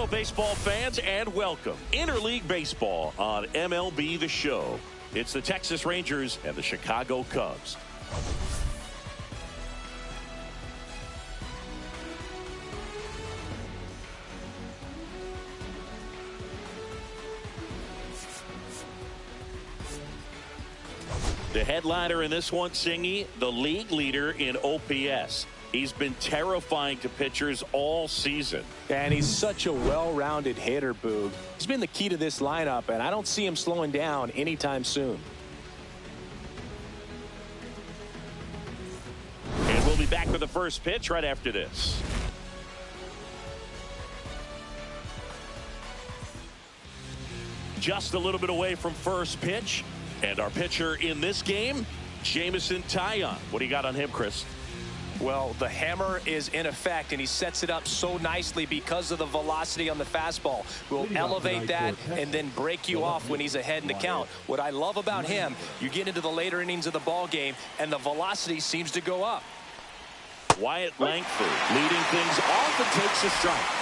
Hello, baseball fans, and welcome. Interleague Baseball on MLB The Show. It's the Texas Rangers and the Chicago Cubs. The headliner in this one, Singy, the league leader in OPS. He's been terrifying to pitchers all season. And he's such a well-rounded hitter, Boog. He's been the key to this lineup, and I don't see him slowing down anytime soon. And we'll be back with the first pitch right after this. Just a little bit away from first pitch. And our pitcher in this game, Jameson Taillon. What do you got on him, Chris? Well, the hammer is in effect, and he sets it up so nicely because of the velocity on the fastball. Will elevate that and then break you off when he's ahead in the count. What I love about him, you get into the later innings of the ball game, and the velocity seems to go up. Wyatt Langford leading things off and takes a strike.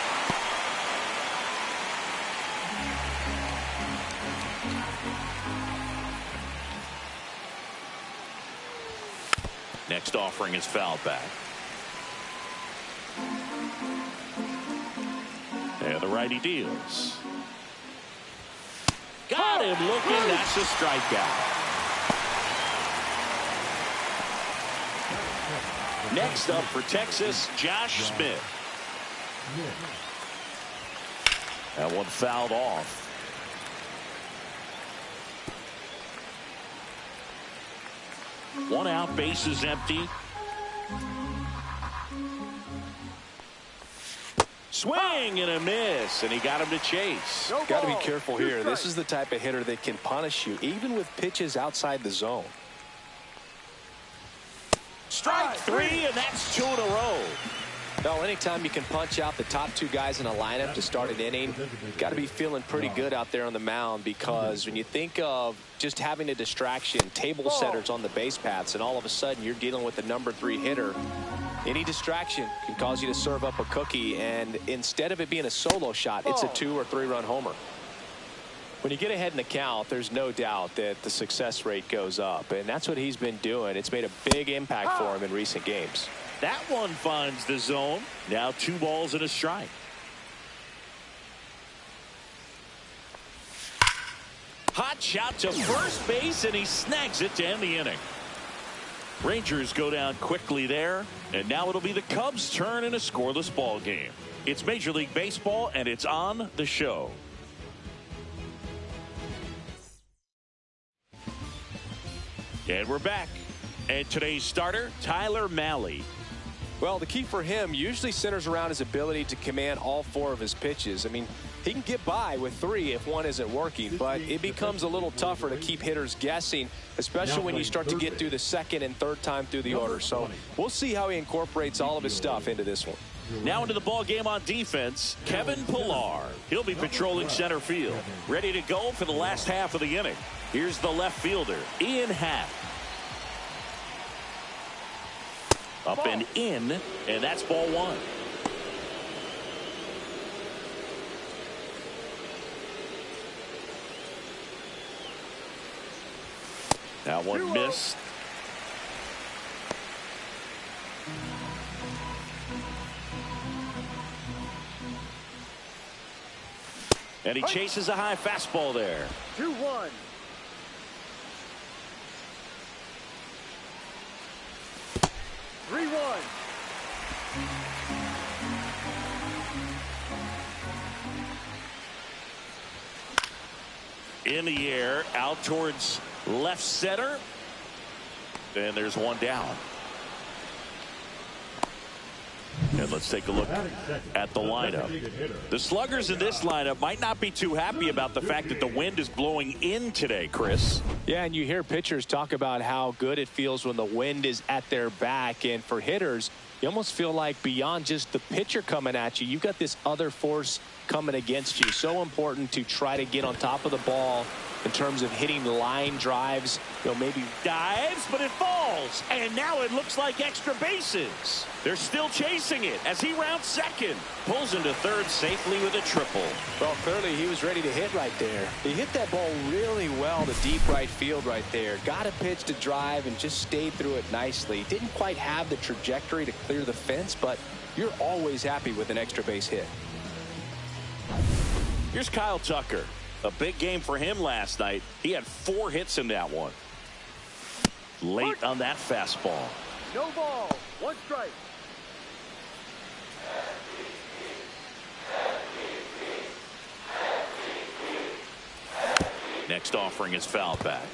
Next offering is fouled back. And the righty deals. Got him looking. That's a strikeout. Next up for Texas, Josh Smith. That one fouled off. One out, bases empty. Swing and a miss, and he got him to chase. Got to be careful here. This is the type of hitter that can punish you, even with pitches outside the zone. Strike three, and that's 2 in a row. Well, anytime you can punch out the top two guys in a lineup to start an inning, you've got to be feeling pretty good out there on the mound, because when you think of just having a distraction, table setters on the base paths, and all of a sudden you're dealing with the #3 hitter, any distraction can cause you to serve up a cookie, and instead of it being a solo shot, it's a 2 or 3 run homer. When you get ahead in the count, there's no doubt that the success rate goes up, and that's what he's been doing. It's made a big impact for him in recent games. That one finds the zone. Now 2 balls and a strike. Hot shot to first base, and he snags it to end the inning. Rangers go down quickly there, and now it'll be the Cubs' turn in a scoreless ball game. It's Major League Baseball, and it's on the show. And we're back. And today's starter, Tyler Mahle. Well, the key for him usually centers around his ability to command all 4 of his pitches. I mean, he can get by with 3 if one isn't working, but it becomes a little tougher to keep hitters guessing, especially when you start to get through the second and third time through the order. So we'll see how he incorporates all of his stuff into this one. Now into the ball game on defense, Kevin Pillar. He'll be patrolling center field, ready to go for the last half of the inning. Here's the left fielder, Ian Happ. Up and in, and that's ball 1. That one missed. And he chases a high fastball there. 2-1. In the air, out towards left center. And there's one down. And let's take a look at the lineup. The sluggers in this lineup might not be too happy about the fact that the wind is blowing in today, Chris. Yeah, and you hear pitchers talk about how good it feels when the wind is at their back. And for hitters, you almost feel like beyond just the pitcher coming at you, you've got this other force coming against you. So important to try to get on top of the ball in terms of hitting line drives. Maybe dives, but it falls. And now it looks like extra bases. They're still chasing it as he rounds second. Pulls into third safely with a triple. Well, clearly he was ready to hit right there. He hit that ball really well to deep right field right there. Got a pitch to drive and just stayed through it nicely. Didn't quite have the trajectory to clear the fence, but you're always happy with an extra base hit. Here's Kyle Tucker. A big game for him last night. He had 4 hits in that one. Late on that fastball. No ball. 1 strike. Next offering is fouled back.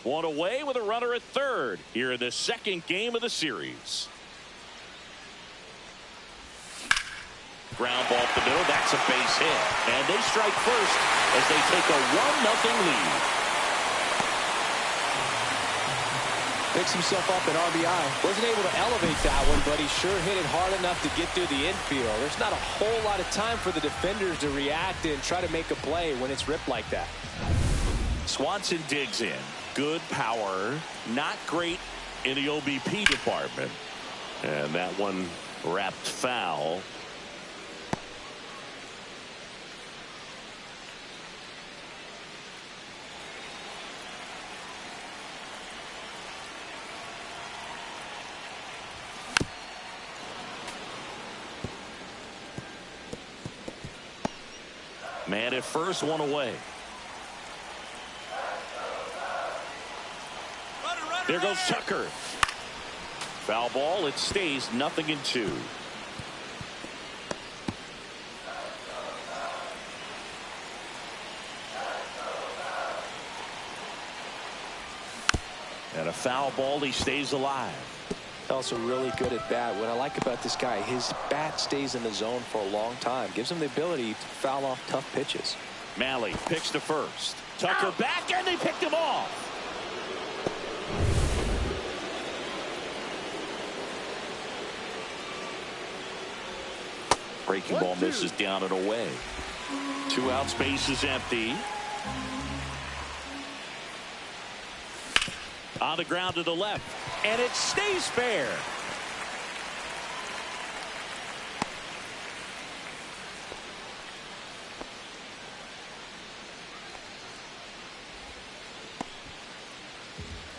1 away with a runner at third here in the second game of the series. Ground ball up the middle. That's a base hit. And they strike first as they take a 1-0 lead. Picks himself up at RBI. Wasn't able to elevate that one, but he sure hit it hard enough to get through the infield. There's not a whole lot of time for the defenders to react and try to make a play when it's ripped like that. Swanson digs in. Good power. Not great in the OBP department. And that one wrapped foul. Man at first, 1 away. There goes Tucker. Foul ball. It stays 0-2. And a foul ball. He stays alive. Also really good at bat. What I like about this guy, his bat stays in the zone for a long time. Gives him the ability to foul off tough pitches. Malley picks to first. Tucker back, and they picked him off. Breaking ball misses down and away. 2 outs, base is empty. On the ground to the left, and it stays fair.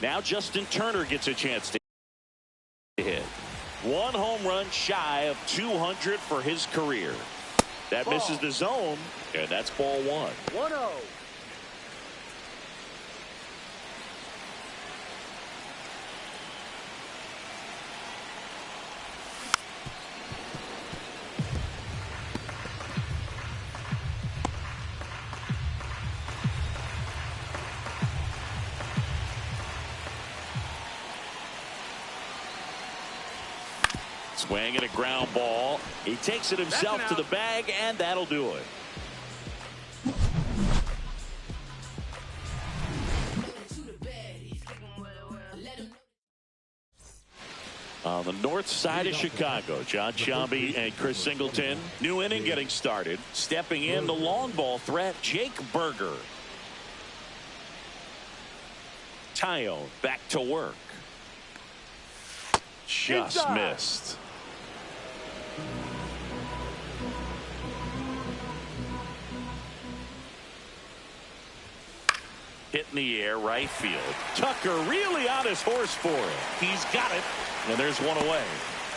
Now Justin Turner gets a chance to hit. 1 home run shy of 200 for his career. That misses the zone, and that's ball 1. 1-0. Swing and a ground ball. He takes it himself to the bag, and that'll do it. On the north side of Chicago, John Sciambi and Chris Singleton. New inning getting started. Stepping in the long ball threat, Jake Berger. Tyone back to work. Just missed. Hit in the air, right field. Tucker really on his horse for it. He's got it, and there's 1 away.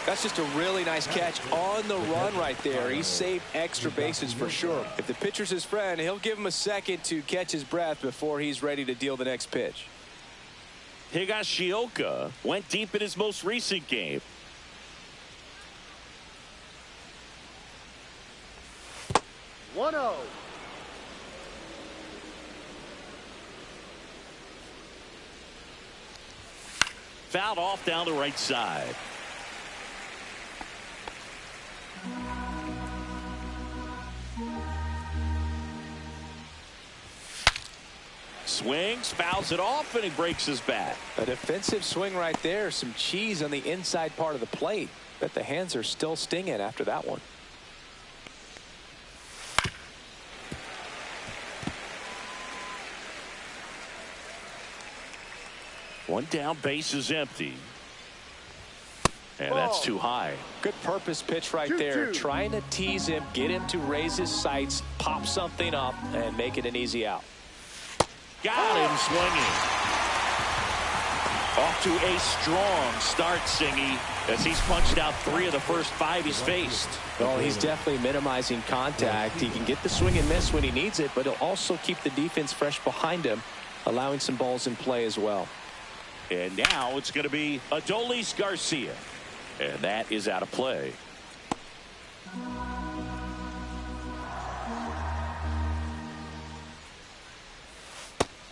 That's just a really nice catch on the run right there. He saved extra bases for sure. If the pitcher's his friend, he'll give him a second to catch his breath before he's ready to deal the next pitch. Higashioka went deep in his most recent game. One-oh. Fouled off down the right side. Swings, fouls it off, and he breaks his bat. A defensive swing right there. Some cheese on the inside part of the plate. Bet the hands are still stinging after that one. One down, base is empty. And that's too high. Good purpose pitch right there. Trying to tease him, get him to raise his sights, pop something up, and make it an easy out. Got him swinging. Off to a strong start, Singy, as he's punched out 3 of the first 5 he's faced. Well, he's definitely minimizing contact. He can get the swing and miss when he needs it, but he'll also keep the defense fresh behind him, allowing some balls in play as well. And now it's going to be Adolis Garcia. And that is out of play.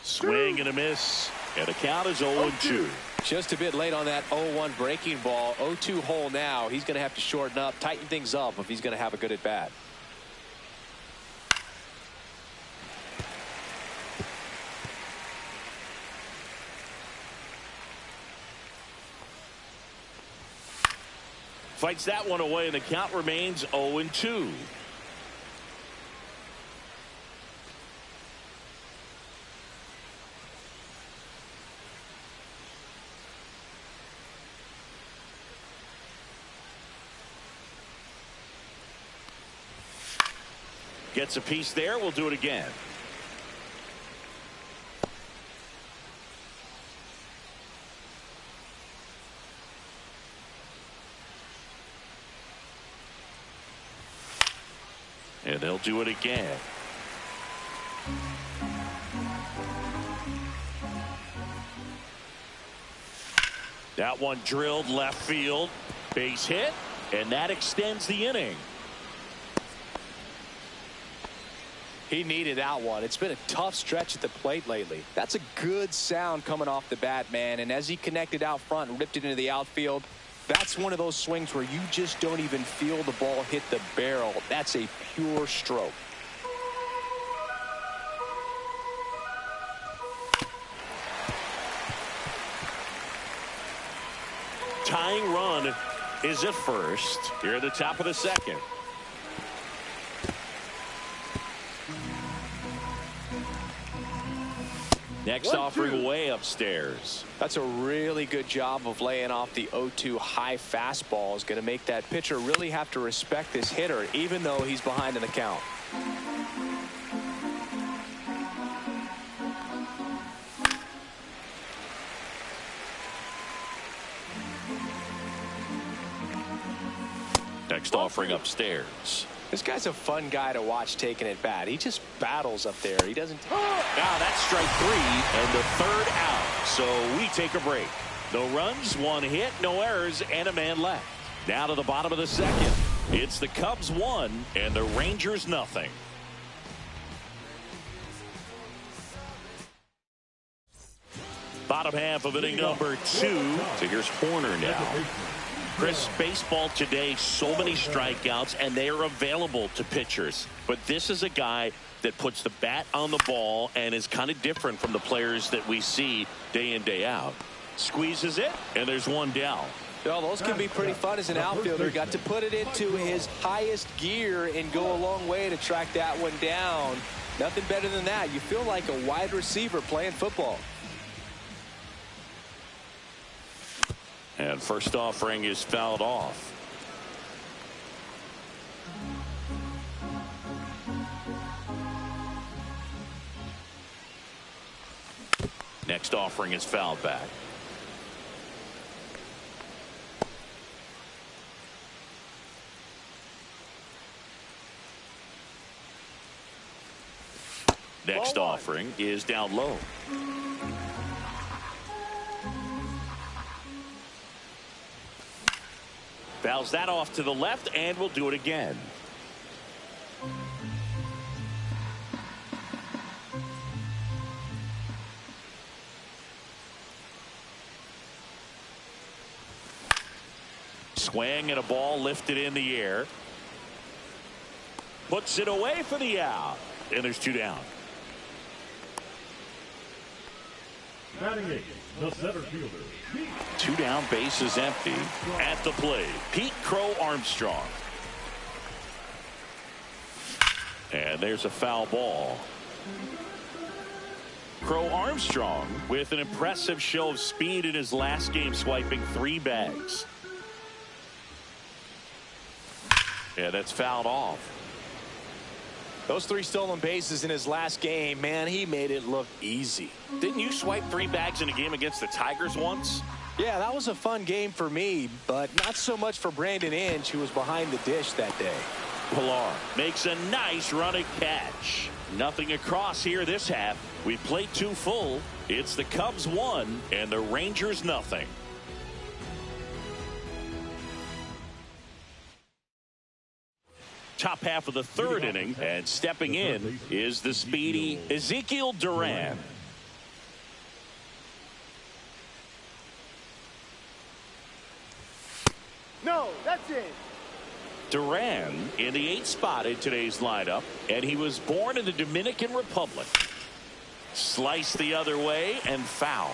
Swing and a miss. And the count is 0-2. Just a bit late on that 0-1 breaking ball. 0-2 hole now. He's going to have to shorten up, tighten things up if he's going to have a good at bat. Fights that one away, and the count remains 0-2. Gets a piece there. We'll do it again. And they'll do it again. That one drilled left field. Base hit. And that extends the inning. He needed that one. It's been a tough stretch at the plate lately. That's a good sound coming off the bat, man. And as he connected out front and ripped it into the outfield, that's one of those swings where you just don't even feel the ball hit the barrel. That's a pure stroke. Tying run is at first. Here at the top of the second. Next offering way upstairs. That's a really good job of laying off the 0-2 high fastball. Is going to make that pitcher really have to respect this hitter, even though he's behind in the count. Next offering upstairs. This guy's a fun guy to watch taking at bat. He just battles up there. He doesn't. Now that's strike 3 and the 3rd out. So we take a break. No runs, 1 hit, no errors, and a man left. Now to the bottom of the second. It's the Cubs 1 and the Rangers nothing. Bottom half of inning number 2. So here's Horner now. Chris, baseball today, so many strikeouts, and they are available to pitchers. But this is a guy that puts the bat on the ball and is kind of different from the players that we see day in, day out. Squeezes it, and there's one down. Well, those can be pretty fun as an outfielder. Got to put it into his highest gear and go a long way to track that one down. Nothing better than that. You feel like a wide receiver playing football. And first offering is fouled off. Next offering is fouled back. Next offering is down low. Fouls that off to the left, and we'll do it again. Swing and a ball lifted in the air. Puts it away for the out. And there's 2 down. Batting 8, The center fielder, Pete. 2 down, bases empty. At the plate, Pete Crow Armstrong. And there's a foul ball. Crow Armstrong with an impressive show of speed in his last game, swiping 3 bags. Yeah, that's fouled off. Those 3 stolen bases in his last game, man, he made it look easy. Didn't you swipe 3 bags in a game against the Tigers once? Yeah, that was a fun game for me, but not so much for Brandon Inge, who was behind the dish that day. Pilar makes a nice running catch. Nothing across here this half. We played 2 full. It's the Cubs 1 and the Rangers nothing. Top half of the 3rd inning, and stepping in is the speedy Ezekiel Duran. No, that's it. Duran in the 8th spot in today's lineup, and he was born in the Dominican Republic. Sliced the other way and foul.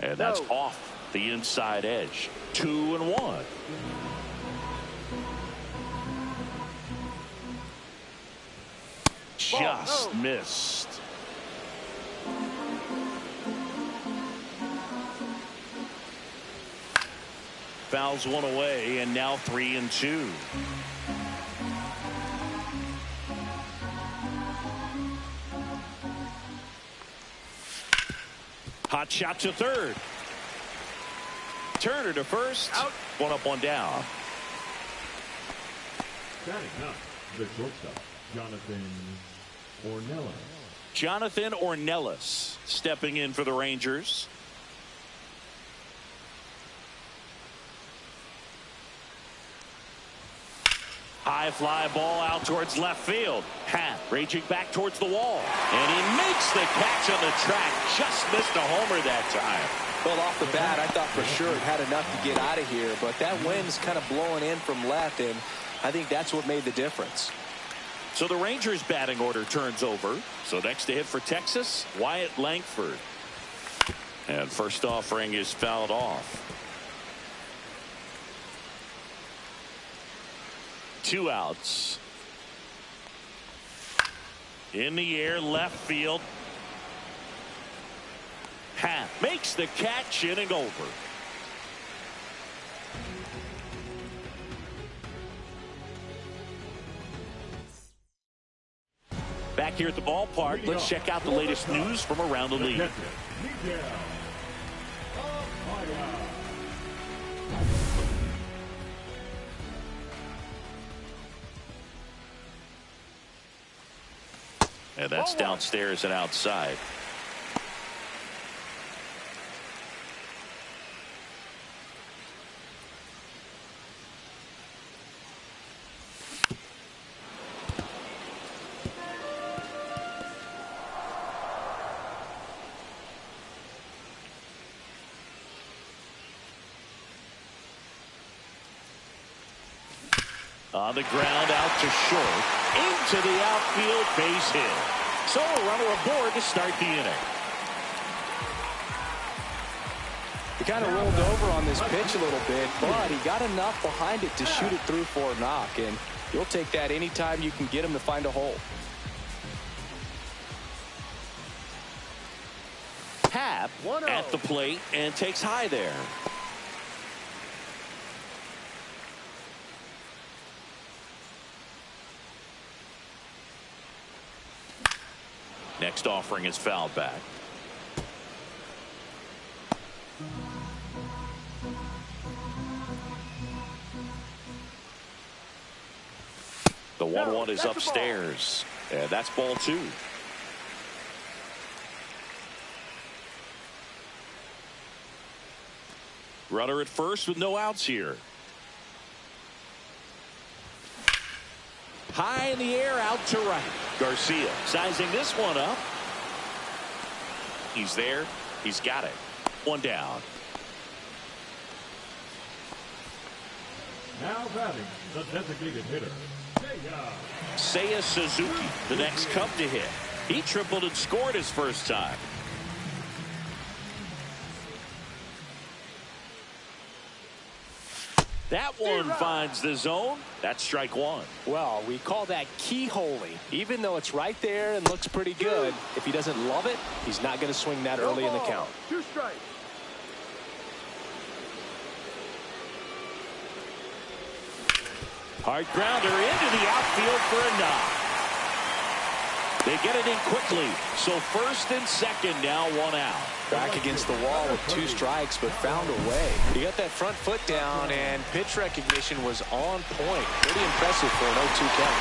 And that's off the inside edge. 2-1. Just missed. Fouls 1 away, and now 3-2. Hot shot to 3rd. Turner to 1st. Out. 1 up, 1 down. Batting up, the shortstop, Jonathan Ornelas. Jonathan Ornelas stepping in for the Rangers. High fly ball out towards left field. Happ raging back towards the wall. And he makes the catch on the track. Just missed a homer that time. Well, off the bat, I thought for sure it had enough to get out of here, but that wind's kind of blowing in from left, and I think that's what made the difference. So the Rangers batting order turns over. So next to hit for Texas, Wyatt Langford. And first offering is fouled off. 2 outs. In the air, left field. Happ makes the catch, inning over. Back here at the ballpark, let's check out the latest news from around the league. And that's downstairs and outside. On the ground, out to short, into the outfield, base hit. So a runner aboard to start the inning. He kind of rolled over on this pitch a little bit, but he got enough behind it to shoot it through for a knock, and you'll take that anytime you can get him to find a hole. Happ at the plate and takes high there. Next offering is fouled back. The 1-1 is upstairs, and that's ball 2. Runner at first with no outs here. High in the air, out to right. Garcia sizing this one up. He's there. He's got it. 1 down. Now batting, the designated hitter, Seiya Suzuki, the next Cub to hit. He tripled and scored his first time. That one finds the zone. That's strike one. Well, we call that keyholing. Even though it's right there and looks pretty good, if he doesn't love it, he's not going to swing that early in the count. 2 strikes. Hard grounder into the outfield for a knock. They get it in quickly. So first and second now, 1 out. Back against the wall with 2 strikes, but found a way. He got that front foot down, and pitch recognition was on point. Pretty impressive for an 0-2 count.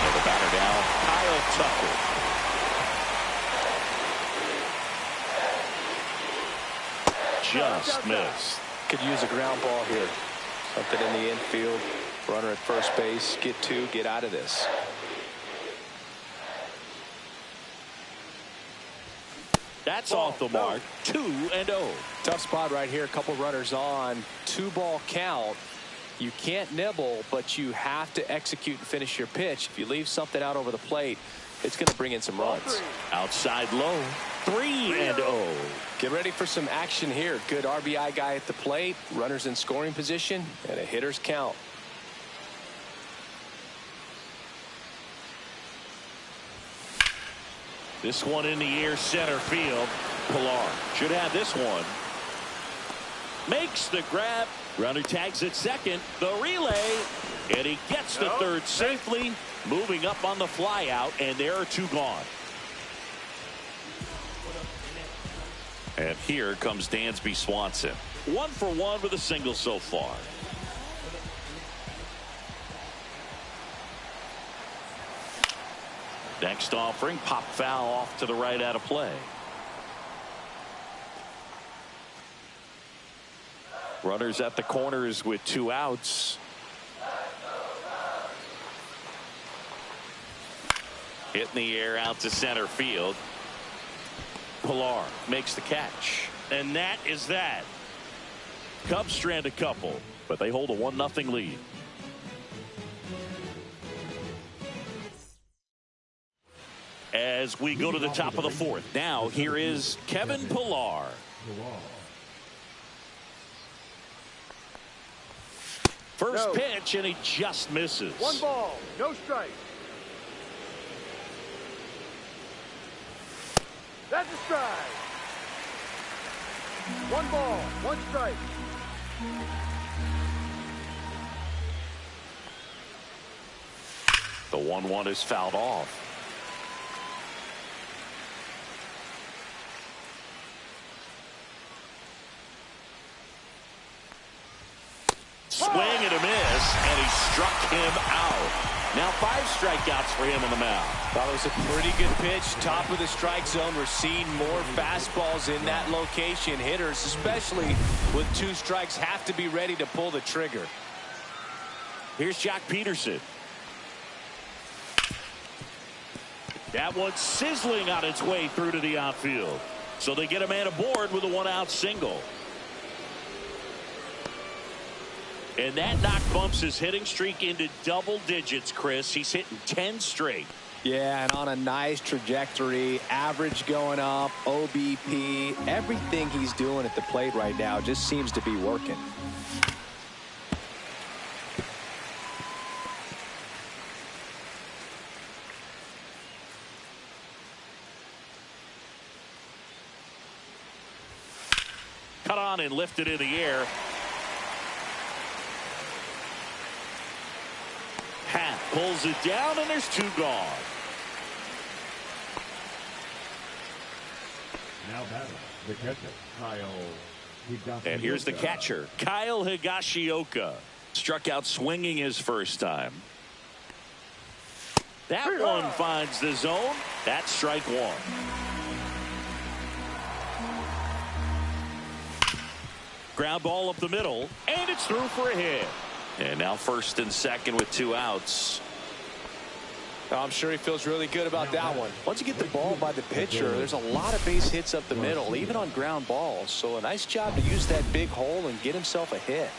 And the batter now, Kyle Tucker. Just missed. Could use a ground ball here. Something in the infield. Runner at first base. Get 2, get out of this. That's off the mark. 2-0. Tough spot right here. A couple runners on. 2-ball count. You can't nibble, but you have to execute and finish your pitch. If you leave something out over the plate, it's going to bring in some runs. Outside low. 3-0. Get ready for some action here. Good RBI guy at the plate. Runners in scoring position. And a hitter's count. This one in the air, center field. Pilar should have this one. Makes the grab. Runner tags at second. The relay. And he gets to third safely. Moving up on the fly out. And there are 2 gone. And here comes Dansby Swanson. 1 for 1 with a single so far. Next offering, pop foul off to the right out of play. Runners at the corners with 2 outs. Hit in the air out to center field. Pilar makes the catch. And that is that. Cubs strand a couple, but they hold a 1-0 lead. As we go to the top of the 4th. Now here is Kevin Pilar. First pitch, and he just misses. 1 ball, no strike. That's a strike. 1 ball, 1 strike. The 1-1 is fouled off. Swing and a miss, and he struck him out. Now 5 strikeouts for him on the mound. That was a pretty good pitch. Top of the strike zone. We're seeing more fastballs in that location. Hitters, especially with 2 strikes, have to be ready to pull the trigger. Here's Jock Peterson. That one's sizzling on its way through to the outfield. So they get a man aboard with a 1-out single. And that knock bumps his hitting streak into double digits, Chris. He's hitting 10 straight. Yeah, and on a nice trajectory. Average going up, OBP. Everything he's doing at the plate right now just seems to be working. Cut on and lifted in the air. Hat pulls it down, and there's 2 gone. now batting, the catcher, Kyle Higashioka. And here's the catcher, Kyle Higashioka. Struck out swinging his first time. That one finds the zone. That's strike 1. Ground ball up the middle, and it's through for a hit. And now first and second with 2 outs. I'm sure he feels really good about that one. Once you get the ball by the pitcher, there's a lot of base hits up the middle, even on ground balls. So a nice job to use that big hole and get himself a hit.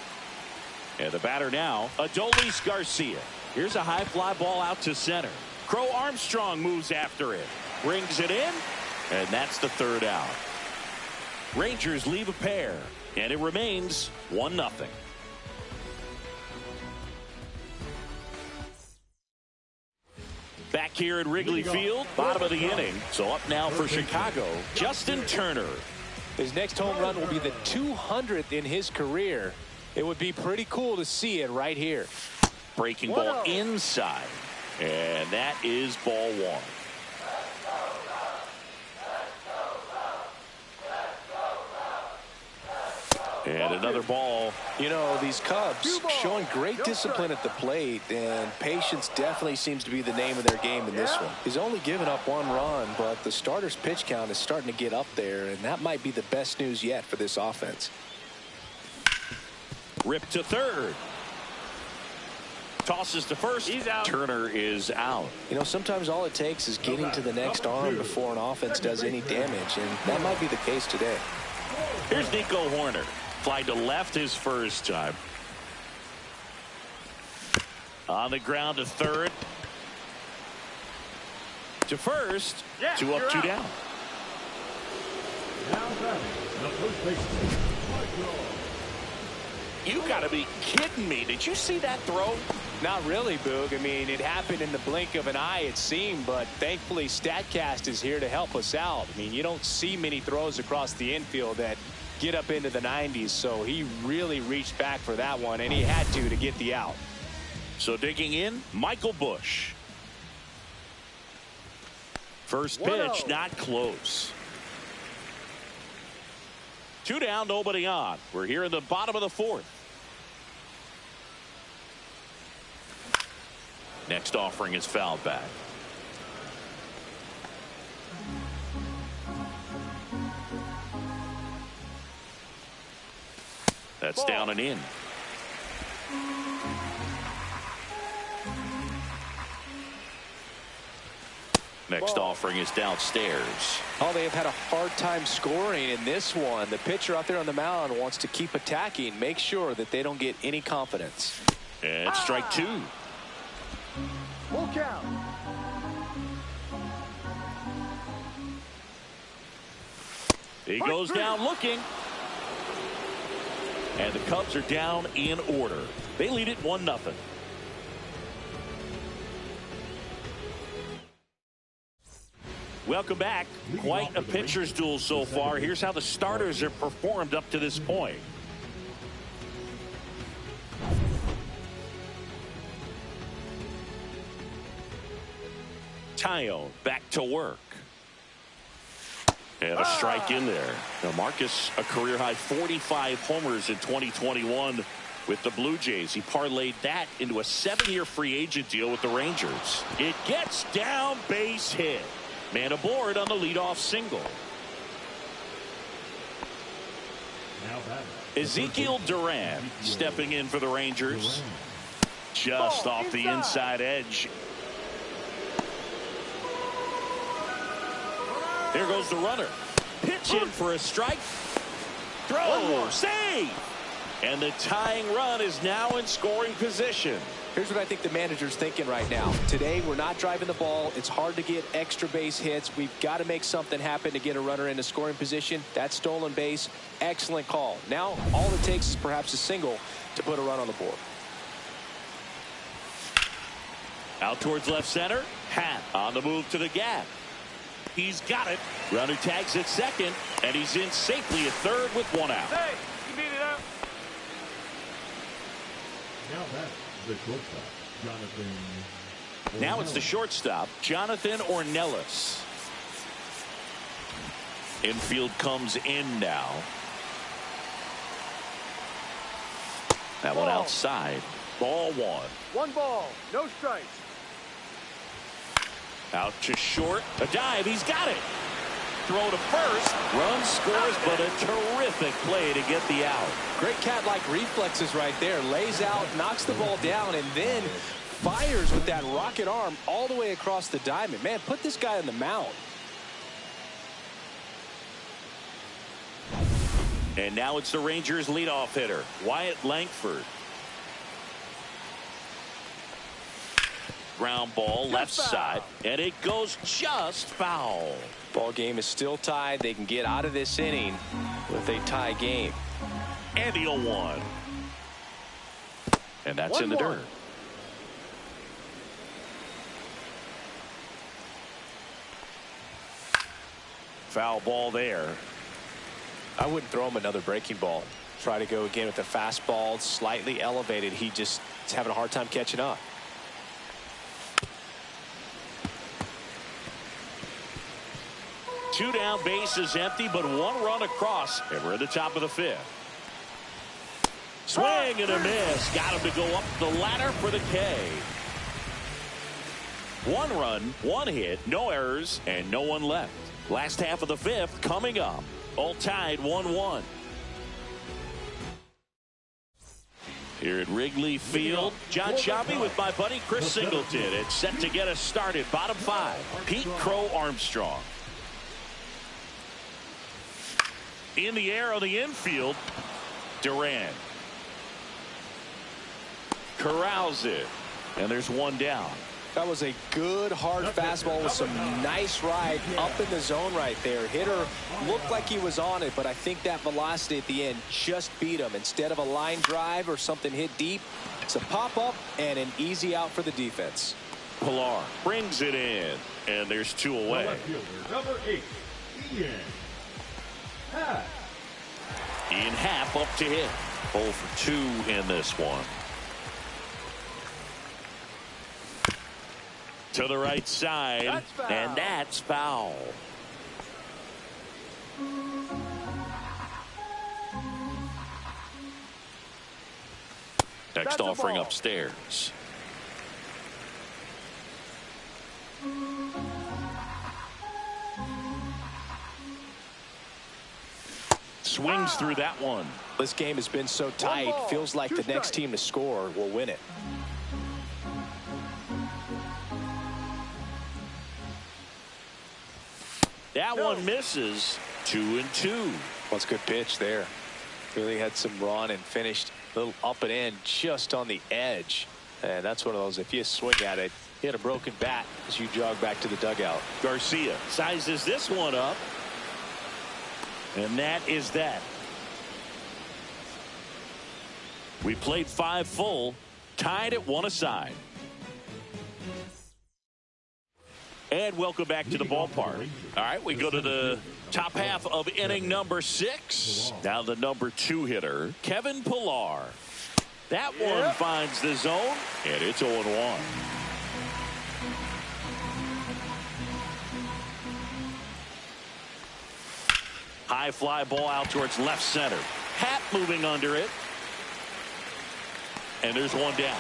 And the batter now, Adolis Garcia. Here's a high fly ball out to center. Crow Armstrong moves after it. Brings it in, and that's the third out. Rangers leave a pair, and it remains 1-0. Back here at Wrigley Field, bottom of the inning. So up now for Chicago, Justin Turner. His next home run will be the 200th in his career. It would be pretty cool to see it right here. Breaking ball inside. And that is ball one. And another ball. You know, these Cubs showing great discipline at the plate, and patience definitely seems to be the name of their game in this one. He's only given up 1 run, but the starter's pitch count is starting to get up there, and that might be the best news yet for this offense. Ripped to third. Tosses to first. He's out. Turner is out. You know, sometimes all it takes is getting to the next arm before an offense does any damage, and that might be the case today. Here's Nico Horner. Fly to left his first time. On the ground to third. To first. Yeah, 2 up, 2 down. Now batting, the first baseman, Michael. You got to be kidding me. Did you see that throw? Not really, Boog. I mean, it happened in the blink of an eye, it seemed, but thankfully StatCast is here to help us out. I mean, you don't see many throws across the infield that get up into the 90s, so he really reached back for that one, and he had to get the out. So digging in, Michael Busch. First pitch, not close. 2 down, nobody on. We're here in the bottom of the 4th. Next offering is fouled back. That's down and in. Next offering is downstairs. Oh, they have had a hard time scoring in this one. The pitcher out there on the mound wants to keep attacking, make sure that they don't get any confidence. And strike 2. Full count. He goes down looking. And the Cubs are down in order. They lead it 1-0. Welcome back. Quite a pitcher's duel so far. Here's how the starters have performed up to this point. Taillon back to work. And a strike in there. Now Marcus, a career-high 45 homers in 2021 with the Blue Jays. He parlayed that into a 7-year free agent deal with the Rangers. It gets down, base hit. Man aboard on the leadoff single. Now batting, Ezekiel Duran stepping in for the Rangers. Just off the inside edge. There goes the runner. Pitch in for a strike. Throw. Save. And the tying run is now in scoring position. Here's what I think the manager's thinking right now. Today, we're not driving the ball. It's hard to get extra base hits. We've got to make something happen to get a runner into scoring position. That stolen base, excellent call. Now, all it takes is perhaps a single to put a run on the board. Out towards left center. Hat on the move to the gap. He's got it. Runner tags at second, and he's in safely at third with 1 out. Hey, you beat it out. now batting, the shortstop, Jonathan. Now it's the shortstop, Jonathan Ornelas. Infield comes in now. That one outside. Ball 1. 1 ball, no strikes. Out to short. A dive. He's got it. Throw to first. Run scores, but a terrific play to get the out. Great cat-like reflexes right there. Lays out, knocks the ball down, and then fires with that rocket arm all the way across the diamond. Man, put this guy on the mound. And now it's the Rangers leadoff hitter, Wyatt Langford. ground ball left side, and it goes just foul. Ball game is still tied. They can get out of this inning with a tie game. And the 0-1. And that's in the dirt. Foul ball there. I wouldn't throw him another breaking ball. Try to go again with the fastball, slightly elevated. He just is having a hard time catching up. Two down, bases empty, but one run across, and we're at the top of the 5th. Swing and a miss. Got him to go up the ladder for the K. 1 run, 1 hit, no errors, and no one left. Last half of the 5th coming up. All tied 1-1. Here at Wrigley Field, John Shabby with my buddy Chris Singleton. It's set to get us started. Bottom 5, Pete Crow Armstrong. In the air on the infield, Duran. Corrals it, and there's 1 down. That was a good hard fastball with some nice ride up in the zone right there. Hitter looked like he was on it, but I think that velocity at the end just beat him. Instead of a line drive or something hit deep, it's a pop-up and an easy out for the defense. Pilar brings it in, and there's 2 away. Number 8, Ian Happ. Ian Happ up to hit. 0 for 2 in this one. To the right side, and that's foul. Next offering upstairs. Swings through that one. This game has been so tight. Feels like the next team to score will win it. That one misses. 2-2. Well, it's a good pitch there. Really had some run and finished a little up and in just on the edge. And that's one of those, if you swing at it, hit a broken bat as you jog back to the dugout. Garcia sizes this one up. And that is that. We played 5 full, tied at 1 aside. And welcome back to the ballpark. All right, we go to the top half of inning number 6. Now the number 2 hitter, Kevin Pilar. That one finds the zone, and it's 0-1. High fly ball out towards left center. Happ moving under it. And there's 1 down.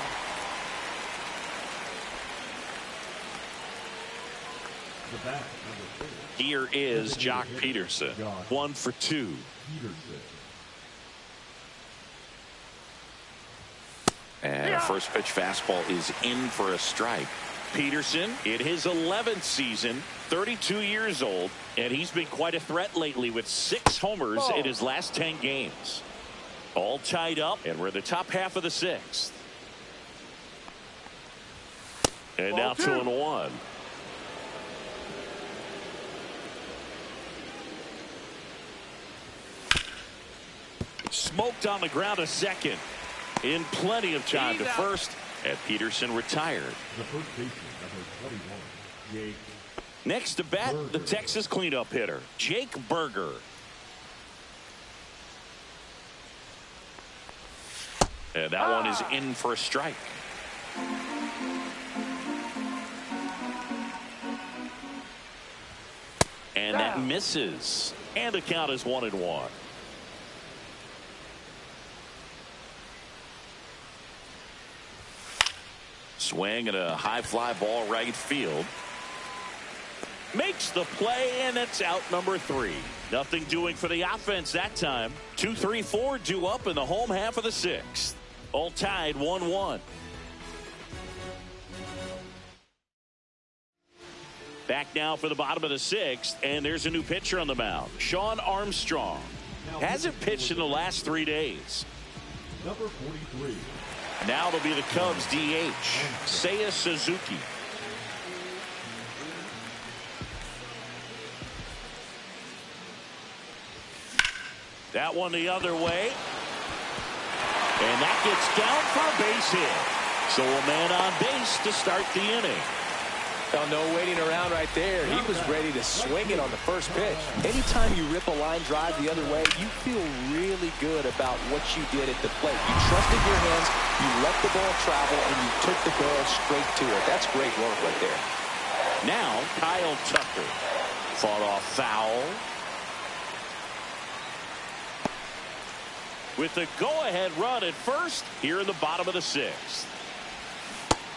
Here is Jock Peterson. 1 for 2. And a first pitch fastball is in for a strike. Peterson in his 11th season, 32 years old, and he's been quite a threat lately with 6 homers in his last 10 games. All tied up, and we're in the top half of the 6th. And now 2-1. Smoked on the ground to second. In plenty of time to first, and Peterson retired. The first baseman, number 21, Jake. Next to bat, the Texas cleanup hitter, Jake Berger. And that one is in for a strike. And that misses. And the count is 1-1. Swing and a high fly ball right field. Makes the play, and it's out number 3. Nothing doing for the offense that time. 2-3-4 due up in the home half of the 6th. All tied 1-1. Back now for the bottom of the 6th, and there's a new pitcher on the mound. Shawn Armstrong. Hasn't pitched in the last 3 days. Number 43. Now it'll be the Cubs DH, Seiya Suzuki. That one the other way. And that gets down for a base hit. So a man on base to start the inning. Oh, no waiting around right there. He was ready to swing it on the first pitch. Anytime you rip a line drive the other way, you feel really good about what you did at the plate. You trusted your hands, you let the ball travel, and you took the barrel straight to it. That's great work right there. Now Kyle Tucker fought off foul. With the go-ahead run at first here in the bottom of the sixth.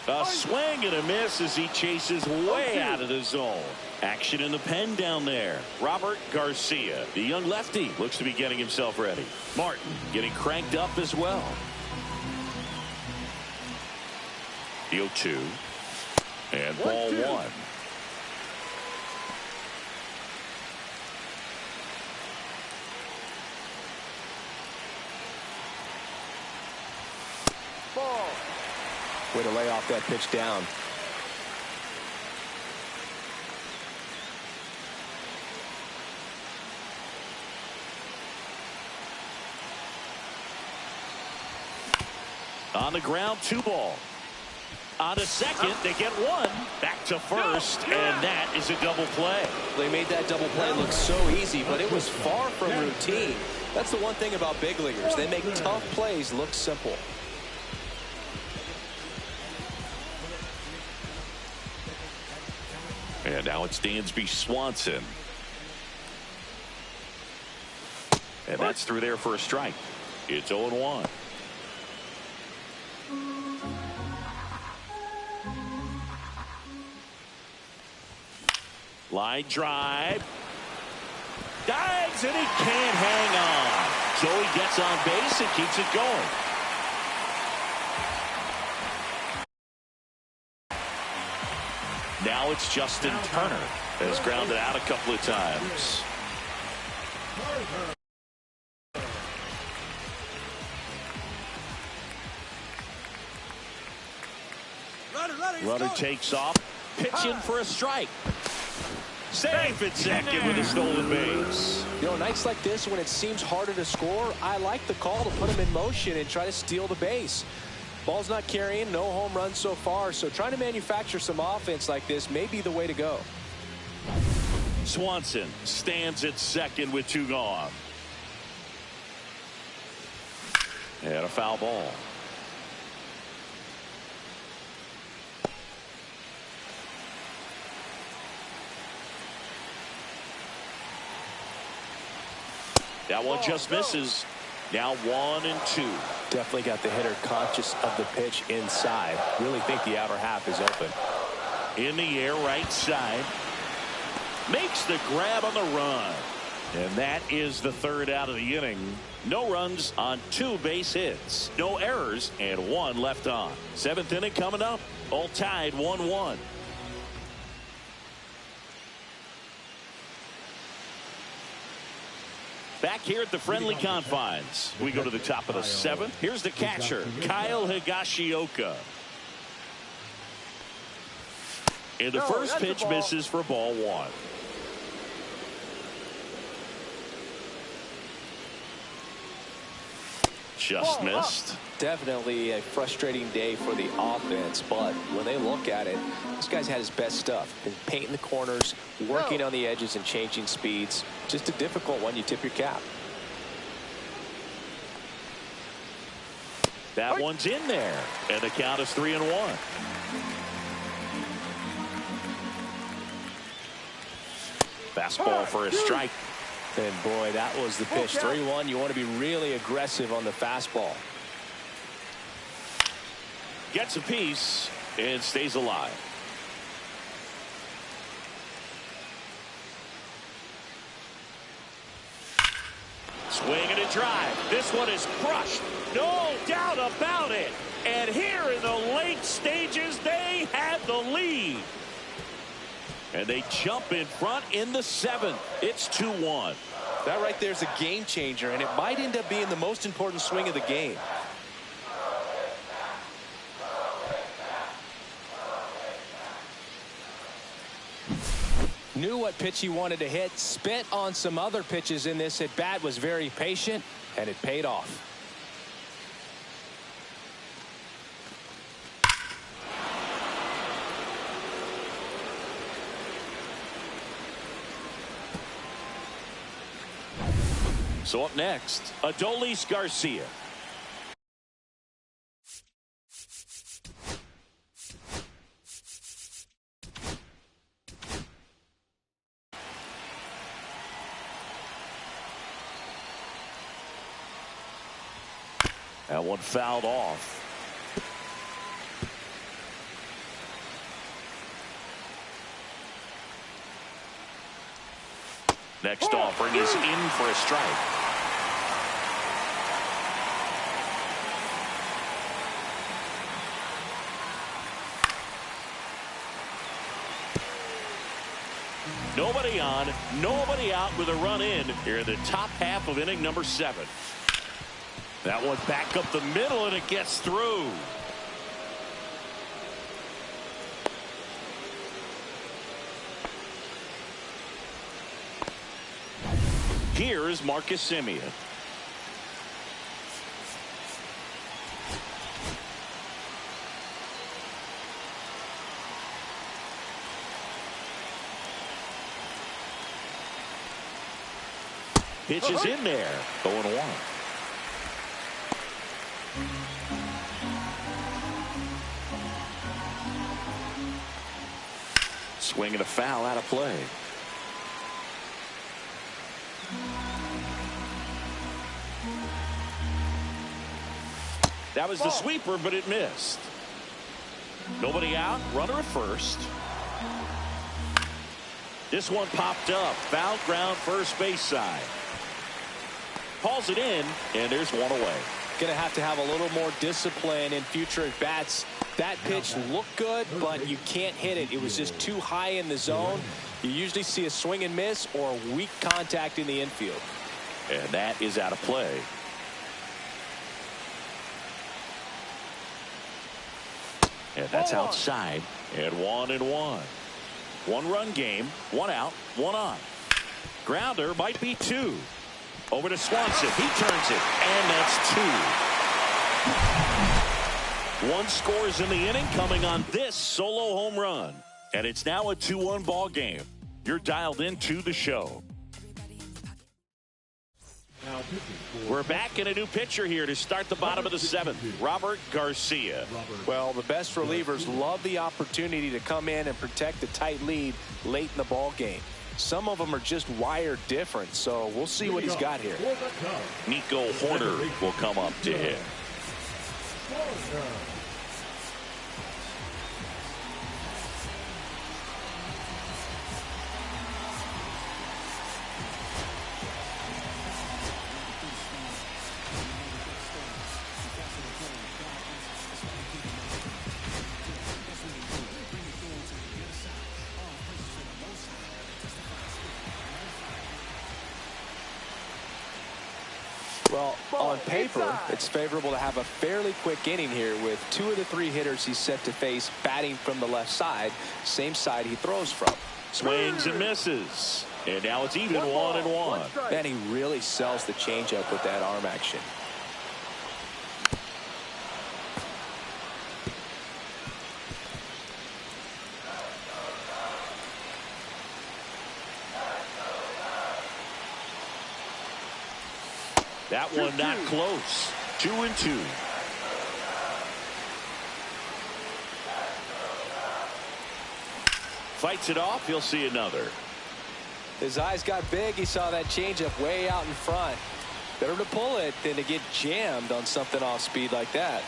A swing and a miss as he chases way out of the zone. Action in the pen down there. Robert Garcia, the young lefty, looks to be getting himself ready. Martin getting cranked up as well. The 0-2. And ball 1. Way to lay off that pitch down. On the ground, 2 ball. On to second, they get 1. Back to first, and that is a double play. They made that double play look so easy, but it was far from routine. That's the one thing about big leaguers. They make tough plays look simple. And now it's Dansby Swanson. And that's through there for a strike. It's 0-1. Line drive. Dives and he can't hang on. So he gets on base and keeps it going. Now it's Justin Turner, has grounded out a couple of times. Runner takes off, pitching for a strike. Safe at second with a stolen base. You know, nights like this when it seems harder to score, I like the call to put him in motion and try to steal the base. Ball's not carrying, no home runs so far, so trying to manufacture some offense like this may be the way to go. Swanson stands at second with 2 gone. And a foul ball. That one just misses. Now 1-2. Definitely got the hitter conscious of the pitch inside. Really think the outer half is open. In the air, right side. Makes the grab on the run. And that is the 3rd out of the inning. No runs on 2 base hits. No errors and 1 left on. 7th inning coming up. All tied 1-1. Back here at the friendly confines. We go to the top of the 7th. Here's the catcher, Kyle Higashioka. And the first pitch misses for ball 1. Just missed. Definitely a frustrating day for the offense, but when they look at it, this guy's had his best stuff. Been painting the corners, working on the edges and changing speeds. Just a difficult one. You tip your cap. That one's in there, and the count is 3-1. Fastball for a strike. And boy, that was the pitch. 3-1. You want to be really aggressive on the fastball. Gets a piece and stays alive. Swing and a drive. This one is crushed. No doubt about it. And here in the late stages, they have the lead. And they jump in front in the 7th. It's 2-1. That right there is a game changer, and it might end up being the most important swing of the game. Knew what pitch he wanted to hit, spit on some other pitches in this at bat, was very patient, and it paid off. So up next, Adolis Garcia. That one fouled off. Next offering is in for a strike. Nobody on, nobody out with a run in here in the top half of inning number 7. That one back up the middle, and it gets through. Here is Marcus Semien. Pitch is in there. 0-1. Swing and a foul out of play. That was the sweeper, but it missed. Nobody out. Runner at first. This one popped up. Foul ground first base side. Hauls it in, and there's one away. Going to have a little more discipline in future at bats. That pitch looked good, but you can't hit it. It was just too high in the zone. You usually see a swing and miss or weak contact in the infield. And that is out of play. And that's outside. And 1-1. 1-run game. 1 out, 1 on. Grounder might be 2. Over to Swanson. He turns it. And that's 2. 1 scores in the inning coming on this solo home run. And it's now a 2-1 ball game. You're dialed into the show. We're back in a new pitcher here to start the bottom of the 7th. Robert Garcia. Well, the best relievers love the opportunity to come in and protect a tight lead late in the ball game. Some of them are just wired different, so we'll see what he's got here. Nico Horner will come up to hit. Well, on paper, it's favorable to have a fairly quick inning here with 2 of the 3 hitters he's set to face batting from the left side, same side he throws from. Swings and misses. And now it's even 1-1. Man, he really sells the changeup with that arm action. That one not close. 2-2. Fights it off. He'll see another. His eyes got big. He saw that changeup way out in front. Better to pull it than to get jammed on something off speed like that.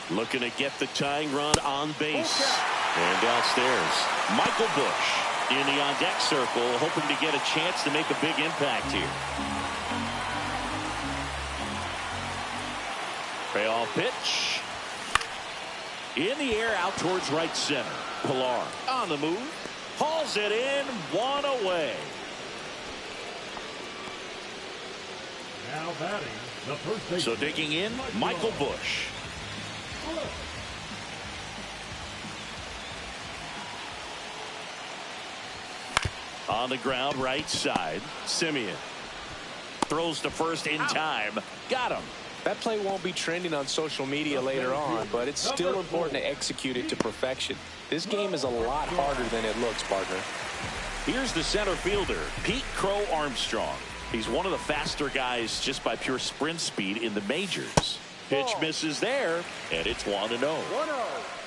Looking to get the tying run on base. And downstairs, Michael Busch in the on-deck circle, hoping to get a chance to make a big impact here. Payoff pitch. In the air out towards right center. Pilar on the move. Hauls it in. 1 away. Now batting, the first baseman. So digging in, Michael Busch. On the ground, right side. Simeon throws to first in time. Got him. That play won't be trending on social media later on, but it's still important to execute it to perfection. This game is a lot harder than it looks, partner. Here's the center fielder, Pete Crow Armstrong. He's one of the faster guys just by pure sprint speed in the majors. Pitch misses there, and it's 1-0.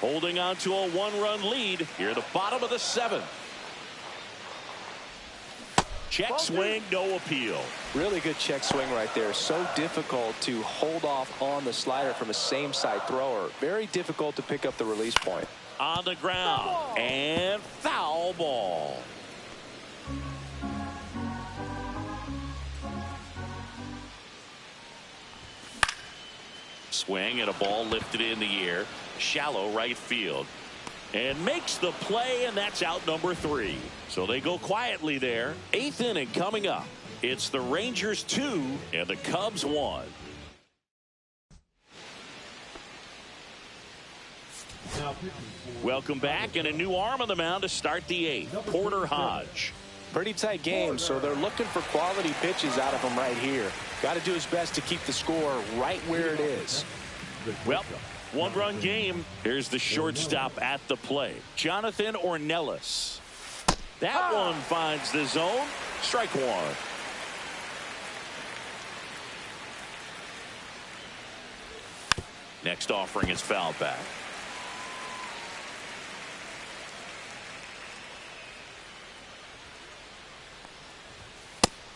Holding on to a one-run lead here at the bottom of the 7th. Check swing, no appeal. Really good check swing right there. So difficult to hold off on the slider from a same side thrower. Very difficult to pick up the release point. On the ground, and foul ball. Swing and a ball lifted in the air. Shallow right field. And makes the play, and that's out number 3. So they go quietly there. 8th inning coming up. It's the Rangers 2 and the Cubs 1. Welcome back, and a new arm on the mound to start the 8th. Porter Hodge. Pretty tight game, so they're looking for quality pitches out of him right here. Got to do his best to keep the score right where it is. Well, one-run game. Here's the shortstop at the plate, Jonathan Ornelas. That one finds the zone. Strike one. Next offering is fouled back.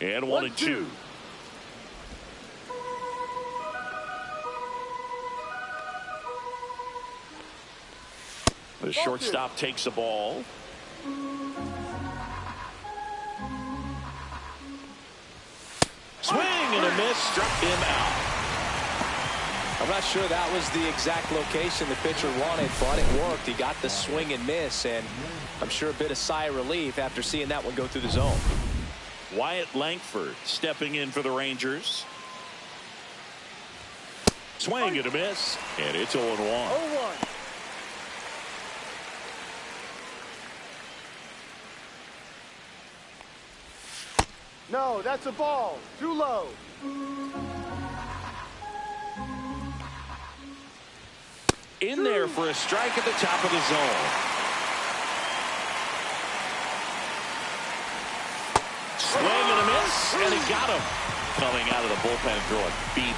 And 1-2. The shortstop takes the ball. Swing and a miss, struck him out. I'm not sure that was the exact location the pitcher wanted, but it worked. He got the swing and miss, and I'm sure a bit of sigh of relief after seeing that one go through the zone. Wyatt Langford stepping in for the Rangers. Swing and a miss, and it's 0-1. 0-1. No, that's a ball. Too low. In there for a strike at the top of the zone. Swing and a miss, and he got him. Coming out of the bullpen throwing beatings.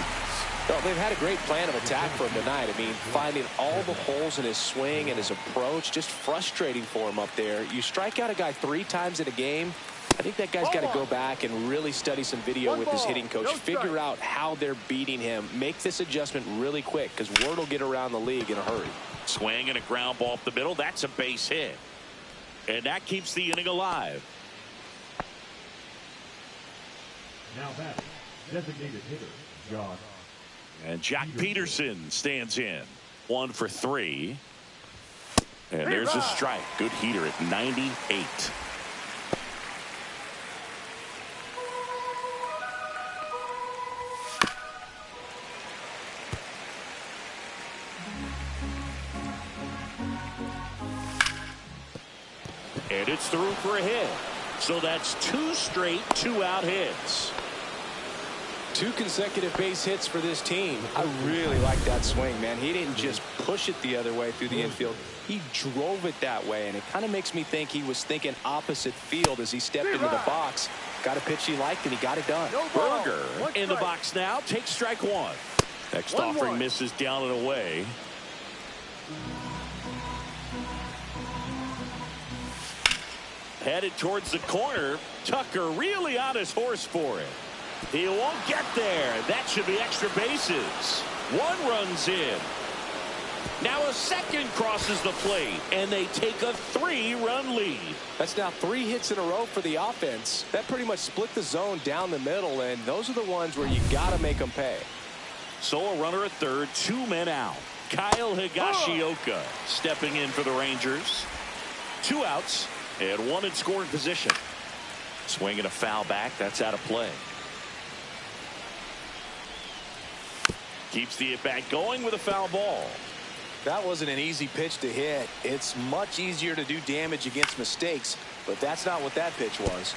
Well, they've had a great plan of attack for him tonight. I mean, finding all the holes in his swing and his approach, just frustrating for him up there. You strike out a guy 3 times in a game, I think that guy's got to go back and really study some video with his hitting coach. Figure out how they're beating him. Make this adjustment really quick, because word will get around the league in a hurry. Swing and a ground ball up the middle. That's a base hit. And that keeps the inning alive. Now batting, designated hitter, Josh. And Jack Peterson stands in. 1 for 3. And there's a strike. Good heater at 98. And it's through for a hit. So that's 2 straight 2-out hits. 2 consecutive base hits for this team. I really like that swing, man. He didn't just push it the other way through the infield. He drove it that way, and it kind of makes me think he was thinking opposite field as he stepped into the box. Got a pitch he liked, and he got it done. Berger in the box now. Takes strike 1. Next offering misses down and away. Headed towards the corner. Tucker really on his horse for it. He won't get there. That should be extra bases. 1 runs in. Now a second crosses the plate, and they take a 3-run lead. That's now 3 hits in a row for the offense. That pretty much split the zone down the middle, and those are the ones where you got to make them pay. So a runner at third, 2 men out. Kyle Higashioka stepping in for the Rangers. 2 outs and 1 in scoring position. Swing and a foul back. That's out of play. Keeps the at-bat going with a foul ball. That wasn't an easy pitch to hit. It's much easier to do damage against mistakes. but that's not what that pitch was.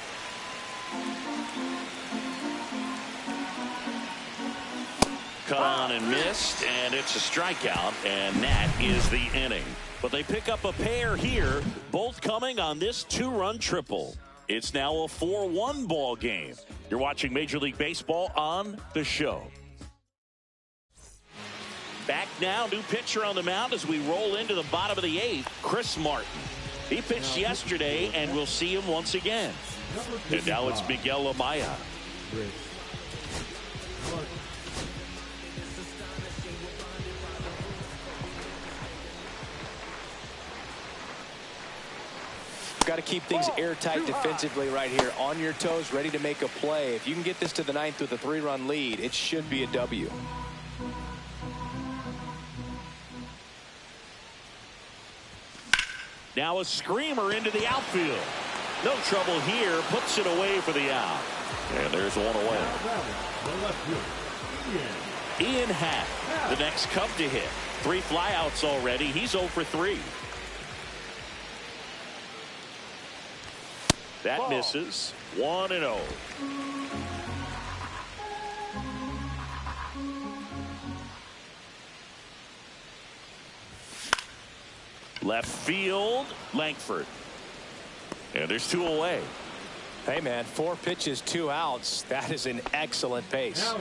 Cut on and missed, and it's a strikeout, and that is the inning. But they pick up a pair here, both coming on this two-run triple. It's now a 4-1 ball game. You're watching Major League Baseball on The Show. Back now, new pitcher on the mound as we roll into the bottom of the 8th, Chris Martin. He pitched yesterday, and we'll see him once again. And now it's Miguel Amaya. Got to keep things airtight defensively right here. On your toes, ready to make a play. If you can get this to the 9th with a 3-run lead, it should be a W. Now a screamer into the outfield. No trouble here. Puts it away for the out. And there's one away. Ian Happ, the next Cub to hit. 3 flyouts already. He's 0 for 3. That misses. 1-0. Left field, Langford. And there's 2 away. Hey, man, 4 pitches, 2 outs. That is an excellent pace.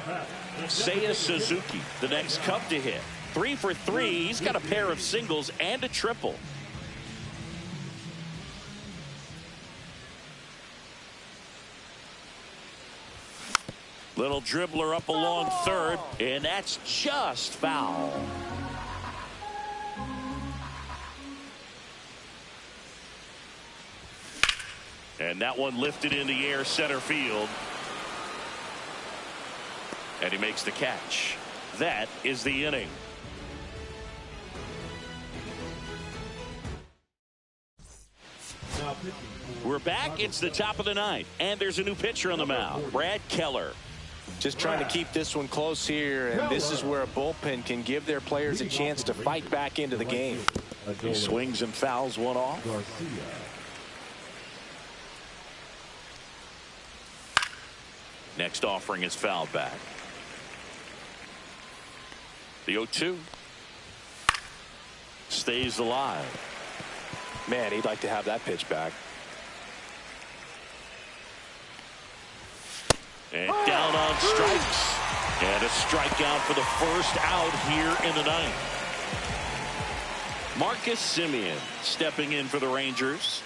Seiya Suzuki, the next Cub to hit. 3 for 3. He's got a pair of singles and a triple. Little dribbler up along third, and that's just foul. And that one lifted in the air center field. And he makes the catch. That is the inning. We're back. It's the top of the 9th. And there's a new pitcher on the mound, Brad Keller. Just trying to keep this one close here, and this is where a bullpen can give their players a chance to fight back into the game. He swings and fouls one off. Next offering is fouled back. The 0-2 stays alive. Man, he'd like to have that pitch back. And down on strikes. And a strikeout for the first out here in the 9th. Marcus Semien stepping in for the Rangers.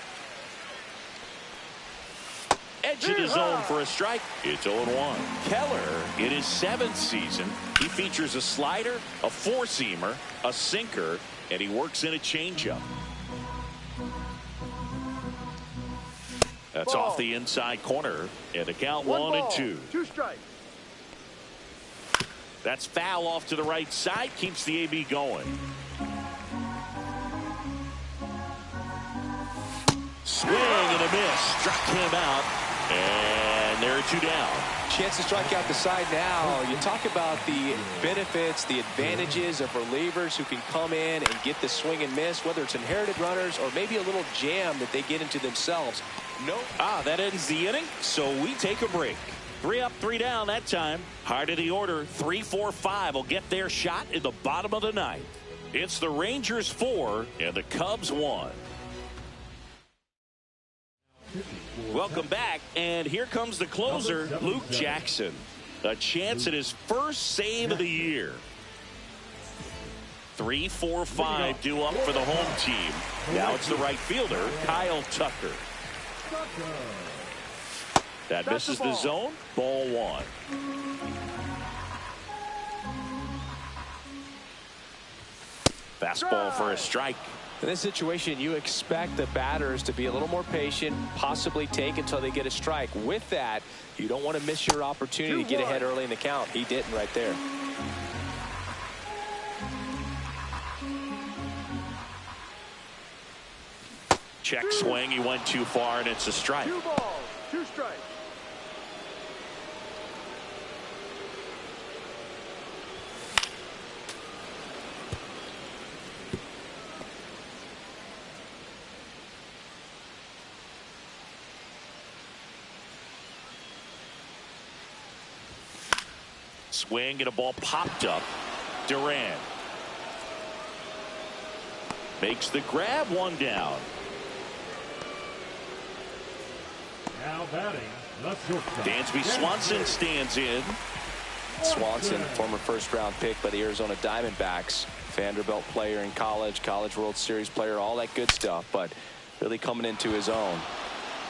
Edge of the zone for a strike. It's 0-1. Keller, in his 7th season, he features a slider, a 4-seamer, a sinker, and he works in a changeup. That's off the inside corner, and the count 1-2. 2 strikes. That's foul off to the right side, keeps the AB going. Swing and a miss, struck him out, and there are 2 down. Chance to strike out the side now. You talk about the benefits, the advantages of relievers who can come in and get the swing and miss, whether it's inherited runners or maybe a little jam that they get into themselves. That ends the inning, so we take a break. 3 up, 3 down that time. Heart of the order, 3, 4, 5 will get their shot in the bottom of the 9th. It's the Rangers 4 and the Cubs 1. Welcome back, and here comes the closer, Luke Jackson. A chance at his first save of the year. 3, 4, 5 due up for the home team. Now it's the right fielder, Kyle Tucker. That misses the zone. Ball 1. Fastball for a strike. In this situation, you expect the batters to be a little more patient, possibly take until they get a strike. With that, you don't want to miss your opportunity to get ahead early in the count. He didn't right there. Check swing. He went too far, and it's a strike. 2 balls, 2 strikes. Swing and a ball popped up. Duran makes the grab, one down. Now batting, the shortstop. Dansby Swanson stands in. Swanson, former first-round pick by the Arizona Diamondbacks. Vanderbilt player in college, College World Series player, all that good stuff, but really coming into his own.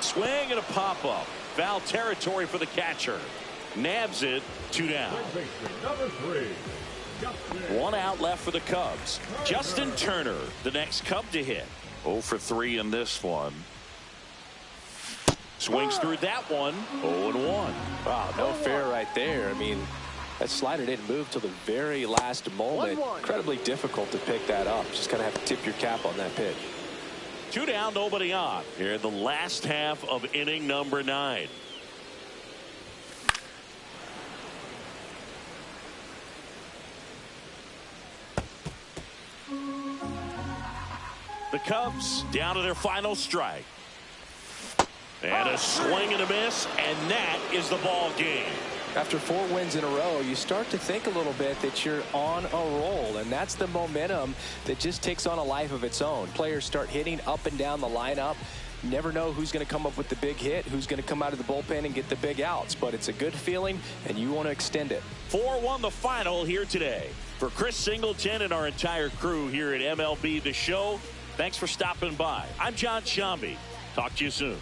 Swing and a pop-up. Foul territory for the catcher. Nabs it, 2 down. Number 3. Justin. 1 out left for the Cubs. Justin Turner, the next Cub to hit. 0 for 3 in this one. Swings through that one. 0-1. Wow, no fair right there. I mean, that slider didn't move till the very last moment. 1-1. Incredibly difficult to pick that up. Just kind of have to tip your cap on that pitch. 2 down, nobody on. Here in the last half of inning number 9. The Cubs down to their final strike. And a swing and a miss, and that is the ball game. After 4 wins in a row, you start to think a little bit that you're on a roll, and that's the momentum that just takes on a life of its own. Players start hitting up and down the lineup. You never know who's going to come up with the big hit, who's going to come out of the bullpen and get the big outs, but it's a good feeling, and you want to extend it. 4-1 the final here today. For Chris Singleton and our entire crew here at MLB The Show, thanks for stopping by. I'm John Shambi. Talk to you soon.